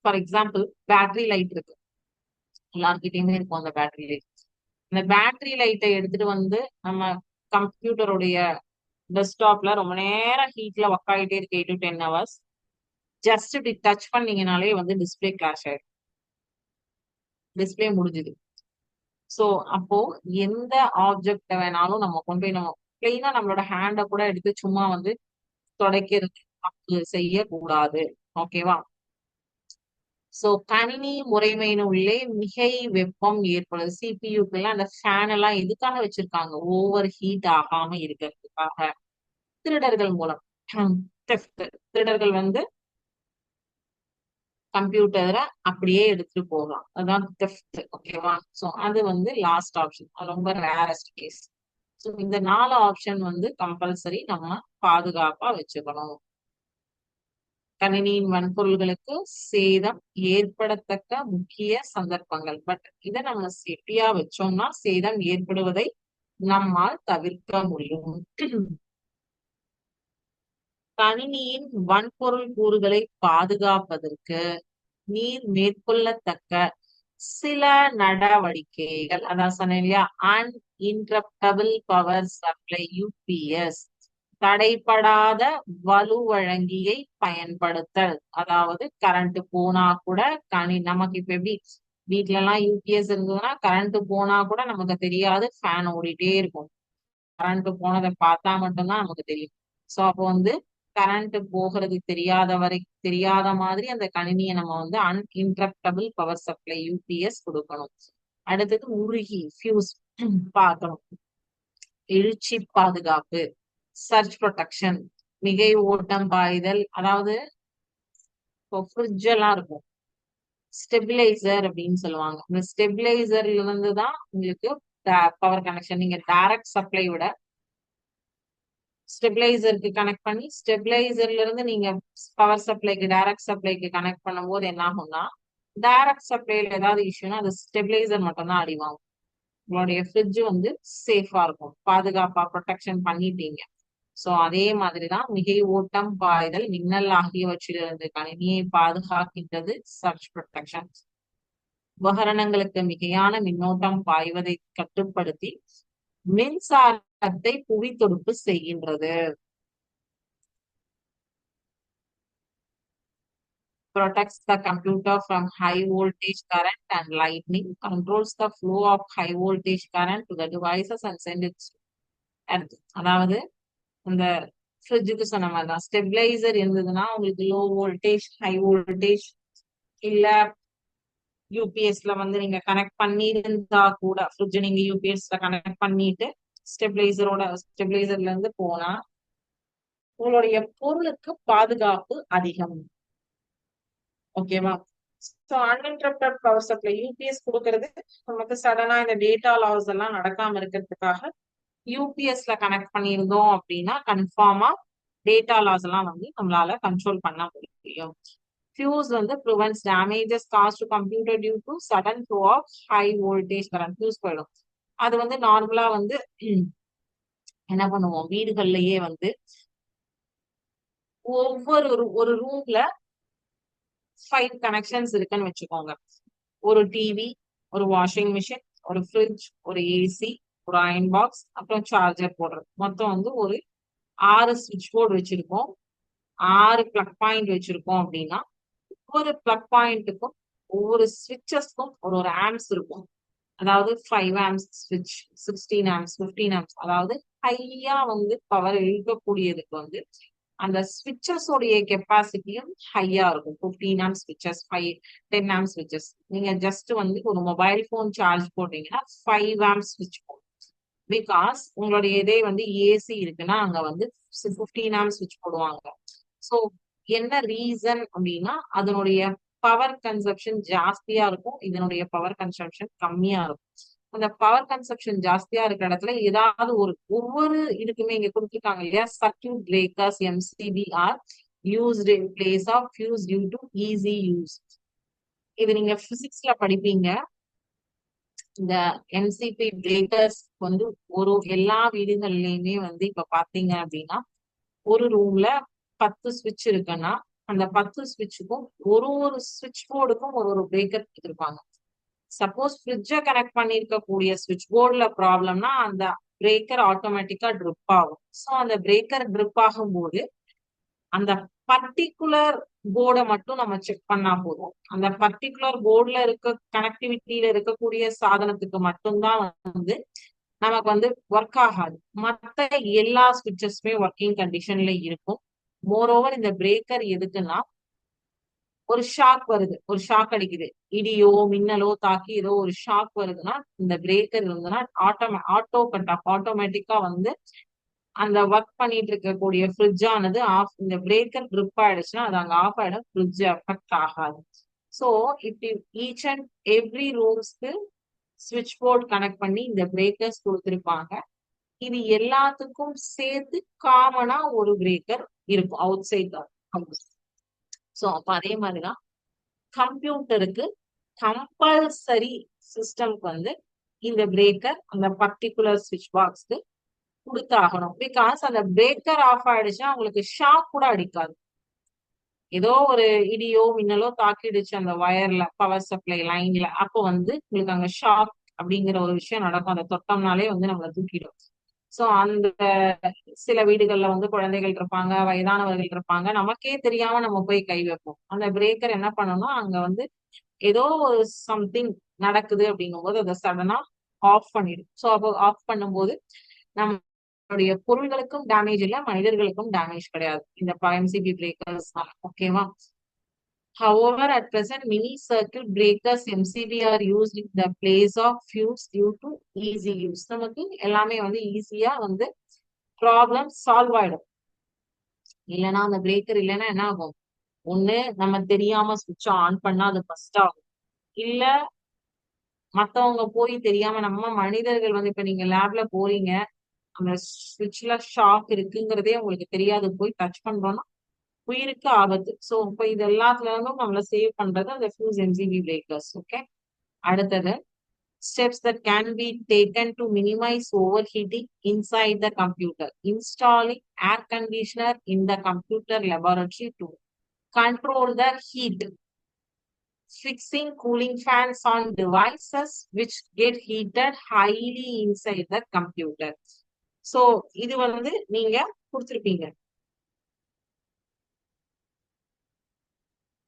ஃபார் எக்ஸாம்பிள் பேட்டரி லைட் இருக்கு, எல்லார்கிட்டயுமே இருக்கும் அந்த பேட்டரி லைட். இந்த பேட்டரி லைட்டை எடுத்துட்டு வந்து நம்ம கம்ப்யூட்டருடைய டெஸ்க்டாப்ல ரொம்ப நேரம் ஹீட்ல ஒர்க் ஆகிட்டே இருக்கு 8 to 10 ஹவர்ஸ். ஜஸ்ட் இப்படி டச் பண்ணீங்கனாலே வந்து டிஸ்பிளே கிளாஷ் ஆயிடும், டிஸ்பிளே முடிஞ்சுது. சோ அப்போ எந்த ஆப்ஜெக்ட வேணாலும் நம்ம கொண்டு போய் நம்ம பிளெயினா நம்மளோட ஹேண்ட கூட எடுத்து சும்மா வந்து துடைக்கிறது தப்பு செய்யக்கூடாது. ஓகேவா? சோ கணினி முறைமையின் உள்ளே மிகை வெப்பம் ஏற்படுது. சிபியூக்கு எல்லாம் அந்த ஃபேன் எல்லாம் எதுக்காக வச்சிருக்காங்க? ஓவர் ஹீட் ஆகாம இருக்கிறதுக்காக. திருடர்கள் மூலம் theft. திருடர்கள் வந்து கம்ப்யூட்டரை அப்படியே எடுத்துட்டு போகலாம், அதான் theft. ஓகேவா? சோ அது வந்து லாஸ்ட் ஆப்ஷன், ரொம்ப ரேரஸ்ட் கேஸ். சோ இந்த 4 ஆப்ஷன் வந்து கம்பல்சரி நம்ம பாதுகாப்பா வச்சுக்கணும். கணினியின் வன்பொருள்களுக்கு சேதம் ஏற்படத்தக்க முக்கிய சந்தர்ப்பங்கள். பட் இதை நம்ம சேஃப்டியா வச்சோம்னா சேதம் ஏற்படுவதை நம்மால் தவிர்க்க முடியும். கணினியின் வன்பொருள் கூறுகளை பாதுகாப்பதற்கு நீர் மேற்கொள்ளத்தக்க சில நடவடிக்கைகள், அதான் சொன்னேன் இல்லையா, அன்இன்டரப்டபிள் பவர் சப்ளை யூபிஎஸ், தடைப்படாத வலுவழங்கியை பயன்படுத்தல். அதாவது கரண்ட் போனா கூட நமக்கு இப்ப எப்படி வீட்ல எல்லாம் யூபிஎஸ் இருந்ததுன்னா கரண்ட் போனா கூட நமக்கு தெரியாது, ஃபேன் ஓடிட்டே இருக்கும். கரண்ட் போனதை பார்த்தா மட்டும்தான் நமக்கு தெரியும். சோ அப்போ வந்து கரண்ட் போகிறது தெரியாத மாதிரி அந்த கணினியை நம்ம வந்து அன்இன்டரப்டபிள் பவர் சப்ளை யூபிஎஸ் கொடுக்கணும். அடுத்தது உருகி ஃபியூஸ் பார்க்கணும். எழுச்சி பாதுகாப்பு, சர்ச் ப்ரொடெக்ஷன், மிகை ஓட்டம் பாய்தல், அதாவது இப்போ ஃப்ரிட்ஜ் எல்லாம் இருக்கும், ஸ்டெபிலைசர் அப்படின்னு சொல்லுவாங்க. இந்த ஸ்டெபிலைசர்ல இருந்து தான் உங்களுக்கு பவர் கனெக்ஷன். நீங்க டைரக்ட் சப்ளை விட ஸ்டெபிலைசருக்கு கனெக்ட் பண்ணி ஸ்டெபிலைசர்ல இருந்து நீங்க பவர் சப்ளைக்கு டைரக்ட் சப்ளைக்கு கனெக்ட் பண்ணும்போது என்ன ஆகும்னா, டைரக்ட் சப்ளைல ஏதாவது இஷ்யூனா அது ஸ்டெபிலைசர் மட்டும் தான் அடிவாகும். உங்களுடைய ஃப்ரிட்ஜ் வந்து சேஃபா இருக்கும், பாதுகாப்பா ப்ரொடெக்ஷன் பண்ணிட்டீங்க. சோ அதே மாதிரிதான் மிகை ஓட்டம் பாய்தல் மின்னல் ஆகியவற்றிலிருந்து கணினியை பாதுகாக்கின்றது சர்ச் ப்ரொடெக்ஷன். உபகரணங்களுக்கு மிகையான மின்னோட்டம் பாய்வதை கட்டுப்படுத்தி மின்சாரத்தை புவி தொடுப்பு செய்கின்றது. Protects the computer from high voltage current and lightning, controls the flow of high voltage current to the devices and send it to earth. அதாவது இந்த ஃப்ரிட்ஜுக்கு சொன்ன மாதிரி தான், ஸ்டெபிலைசர் இருந்ததுன்னா உங்களுக்கு லோ வோல்டேஜ் ஹை வோல்டேஜ் இல்ல யூபிஎஸ்ல வந்து நீங்க கனெக்ட் பண்ணியிருந்தா கூட, ஃப்ரிட்ஜ் நீங்க யூபிஎஸ்ல கனெக்ட் பண்ணிட்டு ஸ்டெபிலைசர்ல இருந்து போனா உங்களுடைய பொருளுக்கு பாதுகாப்பு அதிகம். ஓகேவா? So uninterrupted power supply UPS கொடுக்கறது நமக்கு சடனா இந்த டேட்டா லாஸ் எல்லாம் நடக்காம இருக்கிறதுக்காக யூபிஎஸ்ல கனெக்ட் பண்ணியிருந்தோம் அப்படின்னா கன்ஃபார்மா டேட்டா லாஸ் எல்லாம் வந்து நம்மளால கண்ட்ரோல் பண்ண முடியும். ஃபியூஸ் வந்து prevents damages caused to computer due to sudden flow of high voltage current. Fuse போயிடும். அது வந்து நார்மலா வந்து என்ன பண்ணுவோம், வீடுகள்லயே வந்து ஒவ்வொரு ஒரு ரூம்ல 5 கனெக்ஷன்ஸ் இருக்குன்னு வச்சுக்கோங்க. ஒரு டிவி, ஒரு வாஷிங் மிஷின், ஒரு ஃப்ரிட்ஜ், ஒரு ஏசி, ஒரு அயர்ன் பாக்ஸ், அப்புறம் சார்ஜர் போடுறது. மொத்தம் வந்து ஒரு 6 சுவிட்ச் போர்டு வச்சிருக்கோம். 6 பிளக் பாயிண்ட் வச்சிருக்கோம் அப்படின்னா, ஒவ்வொரு பிளக் பாயிண்ட்டுக்கும் ஒவ்வொரு ஸ்விட்சஸ்க்கும் ஒரு ஒரு ஆம்ப்ஸ் இருக்கும். அதாவது 5 ஆம்ப்ஸ் ஸ்விட்ச், 16 ஆம்ப்ஸ், 15 ஆம்ப்ஸ், அதாவது ஹையா வந்து பவர் இழுக்கக்கூடியதுக்கு வந்து அந்த ஸ்விட்சஸ் உடைய கெப்பாசிட்டியும் ஹையா இருக்கும். 15 ஆம்ப் ஸ்விட்சஸ், 10 ஆம்ப் ஸ்விட்சஸ். நீங்க ஜஸ்ட் வந்து ஒரு மொபைல் போன் சார்ஜ் போட்டீங்கன்னா 5 ஆம்ப் ஸ்விட்ச் போடும். பிகாஸ் உங்களுடைய இதே வந்து ஏசி இருக்குன்னா அங்க வந்து 15 ஆம்ப் ஸ்விட்ச் போடுவாங்க. சோ என்ன ரீசன் அப்படின்னா அதனுடைய பவர் கன்சப்ஷன் ஜாஸ்தியா இருக்கும், இதனுடைய பவர் கன்சப்ஷன் கம்மியா இருக்கும். அந்த பவர் கன்சப்ஷன் ஜாஸ்தியா இருக்கிற இடத்துல ஏதாவது ஒவ்வொரு இதுக்குமே இங்க கொடுத்துருக்காங்க இல்லையா, circuit breakers MCB are used in place of fuse due to easy use. இது நீங்க பிசிக்ஸ்ல படிப்பீங்க. இந்த எம்சிபி பிரேக்கர்ஸ் வந்து எல்லா வீடுகள்லயுமே வந்து இப்ப பாத்தீங்க அப்படின்னா ஒரு ரூம்ல 10 சுவிட்ச் இருக்குன்னா அந்த 10 சுவிட்சுக்கும் ஒரு ஒரு சுவிட்ச் போர்டுக்கும் ஒரு ஒரு பிரேக்கர் கொடுத்துருப்பாங்க. சப்போஸ் ஃப்ரிட்ஜை கனெக்ட் பண்ணிருக்கக்கூடிய சுவிட்ச் போர்டுல ப்ராப்ளம்னா அந்த பிரேக்கர் ஆட்டோமேட்டிக்கா ட்ரிப் ஆகும். ஸோ அந்த பிரேக்கர் ட்ரிப் ஆகும்போது அந்த பர்டிகுலர் போர்டை மட்டும் நம்ம செக் பண்ணா போதும். அந்த பர்டிகுலர் போர்டுல கனெக்டிவிட்டியில இருக்கக்கூடிய சாதனத்துக்கு மட்டும்தான் வந்து நமக்கு வந்து ஒர்க் ஆகாது. மற்ற எல்லா சுவிட்சஸுமே ஒர்க்கிங் கண்டிஷன்ல இருக்கும். மோரோவர் இந்த பிரேக்கர் எதுக்குன்னா ஒரு ஷாக் வருது, ஒரு ஷாக் அடிக்குது, இடியோ மின்னலோ தாக்கி ஏதோ ஒரு ஷாக் வருதுன்னா இந்த பிரேக்கர் இருந்ததுன்னா ஆட்டோ கட் ஆஃப், ஆட்டோமேட்டிக்கா வந்து அந்த ஒர்க் பண்ணிட்டு இருக்கக்கூடிய ஃப்ரிட்ஜ் ஆனது ஆஃப். இந்த பிரேக்கர் ட்ரிப் ஆயிடுச்சுன்னா அது அங்க ஆஃப் ஆயிடும், ஃப்ரிட்ஜ் அஃபெக்ட் ஆகாது. ஸோ இப்படி ஈச் அண்ட் எவ்ரி ரூம்ஸ்க்கு ஸ்விட்ச் போர்ட் கனெக்ட் பண்ணி இந்த பிரேக்கர்ஸ் கொடுத்துருப்பாங்க. இது எல்லாத்துக்கும் சேர்த்து காமனா ஒரு பிரேக்கர் இருக்கும் அவுட் சைட் ஹவுஸ். ஸோ அப்ப அதே மாதிரிதான் கம்ப்யூட்டருக்கு கம்பல்சரி சிஸ்டம்க்கு வந்து இந்த பிரேக்கர் அந்த பர்டிகுலர் ஸ்விட்ச் பாக்ஸ்க்கு கொடுத்தாகணும். பிகாஸ் அந்த பிரேக்கர் ஆஃப் ஆயிடுச்சுன்னா உங்களுக்கு ஷாக் கூட அடிக்காது. ஏதோ ஒரு இடியோ மின்னலோ தாக்கிடுச்சு அந்த வயர்ல, பவர் சப்ளை லைன்ல, அப்போ வந்து உங்களுக்கு அங்க ஷாக் அப்படிங்கிற ஒரு விஷயம் நடக்கும். அந்த தொட்டம்னாலே வந்து நம்மளை தூக்கிடும். சோ அந்த சில வீடுகள்ல வந்து குழந்தைகள் இருப்பாங்க, வயதானவர்கள் இருப்பாங்க, நமக்கே தெரியாம நம்ம போய் கை வைப்போம். அந்த பிரேக்கர் என்ன பண்ணணும், அங்க வந்து ஏதோ ஒரு சம்திங் நடக்குது அப்படிங்கும் போது அதை சடனா ஆஃப் பண்ணிடும். ஸோ அப்போ ஆஃப் பண்ணும்போது நம்மளுடைய பொருள்களுக்கும் டேமேஜ் இல்லை, மனிதர்களுக்கும் டேமேஜ் கிடையாது இந்த எம்சிபி பிரேக்கர்ஸ். ஓகேவா? However, at present, mini circuit breakers MCB are used in the place of fuse due to easy use. நமக்கு எல்லாமே வந்து ஈஸியா வந்து ப்ராப்ளம் சால்வ் ஆயிடும். இல்லைன்னா அந்த பிரேக்கர் இல்லைன்னா என்ன ஆகும், ஒண்ணு நம்ம தெரியாம சுவிட்ச் ஆன் பண்ணா அது ஃபர்ஸ்ட் ஆகும், இல்ல மத்தவங்க போய் தெரியாம நம்ம மனிதர்கள் வந்து இப்ப நீங்க லேப்ல போறீங்க, அந்த சுவிட்ச்ல ஷாக் இருக்குங்கிறதே உங்களுக்கு தெரியாது, போய் டச் பண்றோம்னா உயிருக்கு ஆபத்து. சோ இப்ப இது எல்லாத்துல இருந்தும் நம்மள சேவ் பண்றது அந்த ஃபியூஸ் எம்சிபி பிரேக்கர்ஸ். ஓகே, அடுத்தது steps that can be taken to minimize overheating inside the computer. Installing air conditioner in the computer laboratory to control the heat. Fixing cooling fans on devices which get heated highly inside the computer. So இது வந்து நீங்க கொடுத்திருப்பீங்க.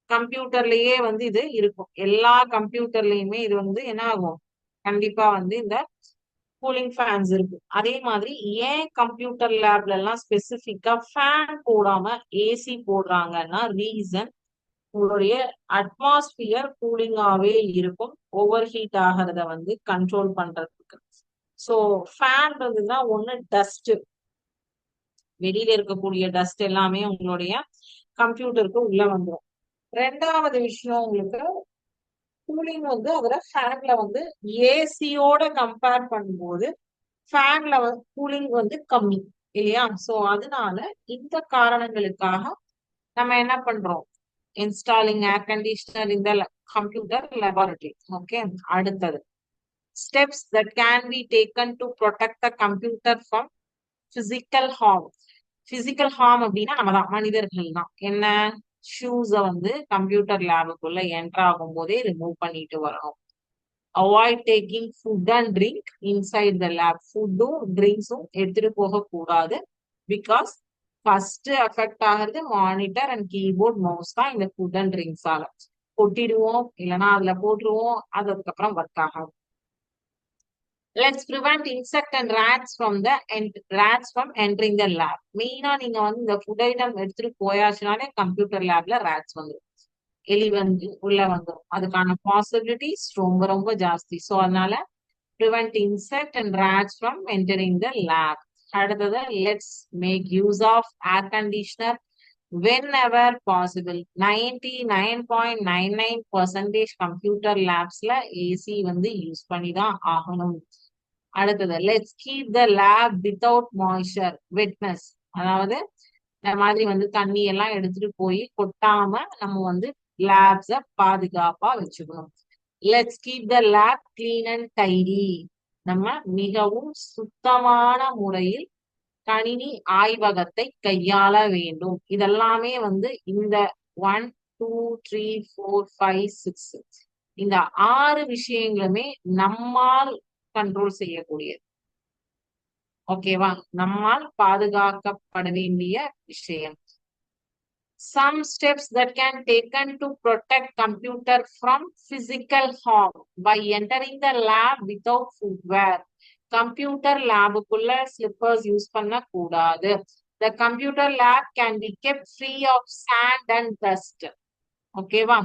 கம்ப்யூட்டர்லயே வந்து இது இருக்கும். எல்லா கம்ப்யூட்டர்லயுமே இது வந்து என்ன ஆகும், கண்டிப்பா வந்து இந்த கூலிங் ஃபேன்ஸ் இருக்கு. அதே மாதிரி ஏன் கம்ப்யூட்டர் லேப்ல எல்லாம் ஸ்பெசிபிக்கா ஃபேன் போடாம ஏசி போடுறாங்கன்னா ரீசன் உங்களுடைய அட்மாஸ்பியர் கூலிங்காவே இருக்கும், ஓவர் ஹீட் ஆகிறத வந்து கண்ட்ரோல் பண்றதுக்கு. ஸோ ஃபேன் இருந்ததுன்னா ஒண்ணு டஸ்ட், வெளியில இருக்கக்கூடிய டஸ்ட் எல்லாமே உங்களுடைய கம்ப்யூட்டருக்கு உள்ள வந்துடும். ரெண்டாவது விஷயம், உங்களுக்கு கூலிங் வந்து அதுல ஃபேன்ல வந்து ஏசியோட கம்பேர் பண்ணும்போது ஃபேன்ல கூலிங் வந்து கம்மி இல்லையா? சோ அதனால இந்த காரணங்களுக்காக நம்ம என்ன பண்றோம், இன்ஸ்டாலிங் ஏர் கண்டிஷனர் இந்த கம்ப்யூட்டர் லெபார்டரி. ஓகே, அடுத்தது steps that can be taken to protect the computer from physical harm. Physical harm அப்படின்னா நம்ம தான் மனிதர்கள் தான். என்ன, ஷூஸை வந்து கம்ப்யூட்டர் லேபுக்குள்ள என்டர் ஆகும் போதே ரிமூவ் பண்ணிட்டு வரணும். Avoid taking food and drink inside the lab. ஃபுட்டும் ட்ரிங்க்ஸும் எடுத்துட்டு போக கூடாது. பிகாஸ் ஃபர்ஸ்ட் அஃபெக்ட் ஆகிறது மானிட்டர் அண்ட் கீபோர்ட் மவுஸ் தான் இந்த ஃபுட் அண்ட் ட்ரிங்க்ஸால. கொட்டிடுவோம், இல்லைன்னா அதுல போட்டுருவோம், அது அதுக்கப்புறம் ஒர்க் ஆகாது. Let's prevent insect and rats from entering the lab. மெயினா நீங்க வந்து இந்த ஃபுட் ஐட்டம் எடுத்துட்டு போயாச்சுனாலே கம்ப்யூட்டர் லேப்ல ரேட்ஸ் வந்துடும், எலி வந்து உள்ள வந்துடும். அதுக்கான பாசிபிலிட்டிஸ் ரொம்ப ரொம்ப ஜாஸ்தி. ஸோ அதனால prevent insect and rats from entering the lab. அடுத்தது let's make use of air conditioner whenever possible. 99.99% computer லேப்ஸ்ல ஏசி வந்து யூஸ் பண்ணி தான் ஆகணும். அடுத்தது let's keep the lab without moisture wetness. அதாவது இந்த மாதிரி வந்து தண்ணி எல்லாம் எடுத்துட்டு போய் கொட்டாம நம்ம வந்து லேப்ஸ பாதுகாப்பா வச்சுக்கணும். let's keep the lab clean and tidy. நம்ம மிகவும் சுத்தமான முறையில் கணினி ஆய்வகத்தை கையாள வேண்டும். இதெல்லாமே வந்து இந்த 1 2 3 4 5 6 இந்த 6 விஷயங்களுமே நம்மால் கண்ட்ரோல் செய்யக்கூடியது. ஓகேவா, நம்மால் பாதுகாக்கப்பட வேண்டிய விஷயம். Some steps that can taken to protect computer from physical harm by entering the lab without footwear. Computer லேபுக்குள்ள ஸ்லிப்பர்ஸ் யூஸ் பண்ண கூடாது. The computer lab can be kept free of sand and dust. ஓகேவா,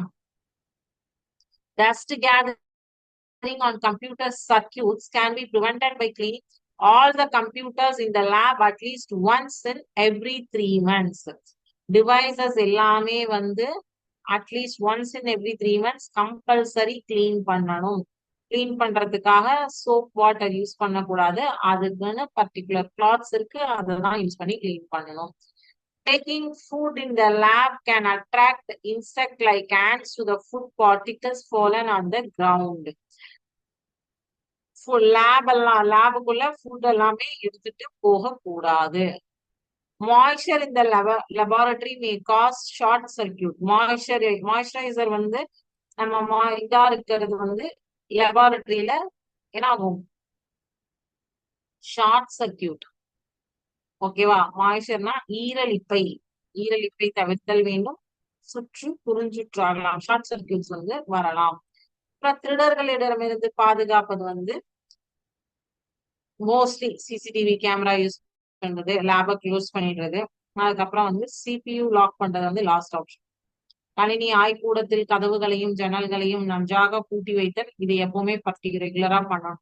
dust gathering on computer circuits can be prevented by cleaning all the computers in the lab at least once in every 3 months. Devices எல்லாமே வந்து at least once in every 3 months compulsory clean பண்ணணும். Clean பண்றதுக்காக soap water use பண்ணக்கூடாது. அதுக்குன்னு particular clothes இருக்கு, அதெல்லாம் use பண்ணி clean பண்ணணும். Taking food in the lab can attract insect like ants to the food particles fallen on the ground. லேபுக்குள்ள food எல்லாமே எடுத்துட்டு போக கூடாது. மாய்ஸ்சர் இந்த laboratory may cause short circuit. Moisturiser வந்து நம்ம இதா இருக்கிறது வந்து லெபார்டரியில என்ன ஆகும், ஷார்ட் சர்க்கியூட். ஓகேவா, மாய்ஸ்சர்னா ஈரலிப்பை தவிர்த்தல் வேண்டும். சுற்று புரிஞ்சுற்றாகலாம், ஷார்ட் சர்க்கியூட்ஸ் வந்து வரலாம். அப்புறம் திருடர்களிடமிருந்து பாதுகாப்பது வந்து மோஸ்ட்லி சிசிடிவி கேமரா யூஸ் பண்றது, லேபை க்ளோஸ் பண்ணிடுறது. அதுக்கப்புறம் வந்து சிபியூ லாக் பண்றது வந்து லாஸ்ட் ஆப்ஷன். கணினி ஆய்க்கூடத்தில் கதவுகளையும் ஜன்னல்களையும் நன்றாக பூட்டி வைத்தல், இது எப்பவுமே ரெகுலரா பண்ணணும்.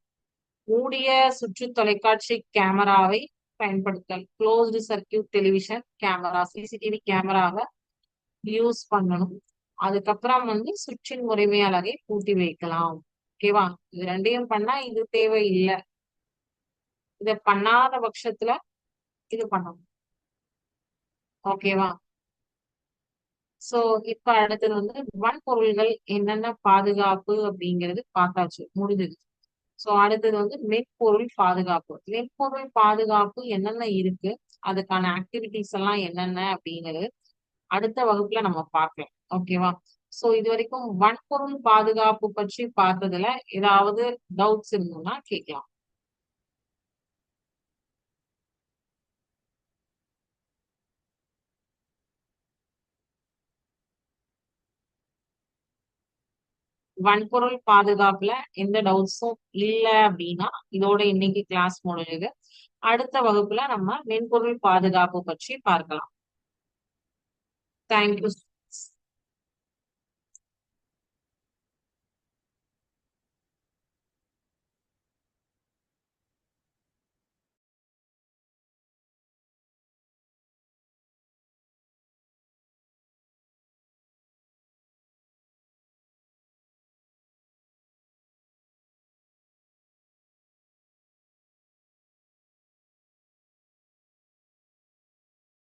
மூடிய சுற்று தொலைக்காட்சி கேமராவை பயன்படுத்தல், closed circuit television camera, CCTV கேமராவை யூஸ் பண்ணணும். அதுக்கப்புறம் வந்து சுற்றின் முறைமையாளரை பூட்டி வைக்கலாம். ஓகேவா, இது ரெண்டையும் பண்ணா இது தேவையில்லை. இத பண்ணாத பட்சத்துல இது பண்ணணும். ஓகேவா, சோ இப்ப அடுத்தது வந்து வன்பொருள்கள் என்னென்ன பாதுகாப்பு அப்படிங்கிறது பார்த்தாச்சு, முடிஞ்சது. சோ அடுத்தது வந்து மென்பொருள் பாதுகாப்பு. மென்பொருள் பாதுகாப்பு என்னென்ன இருக்கு, அதுக்கான ஆக்டிவிட்டிஸ் எல்லாம் என்னென்ன அப்படிங்கிறது அடுத்த வகுப்புல நம்ம பார்க்கலாம். ஓகேவா, சோ இது வரைக்கும் வன்பொருள் பாதுகாப்பு பற்றி பார்த்ததுல ஏதாவது டவுட்ஸ் இருந்ததுன்னா கேட்கலாம். வன்பொருள் பாதுகாப்புல எந்த டவுட்ஸும் இல்லை அப்படின்னா இதோட இன்னைக்கு கிளாஸ் முடிஞ்சது. அடுத்த வகுப்புல நம்ம மென்பொருள் பாதுகாப்பு பற்றி பார்க்கலாம். தேங்க்யூ.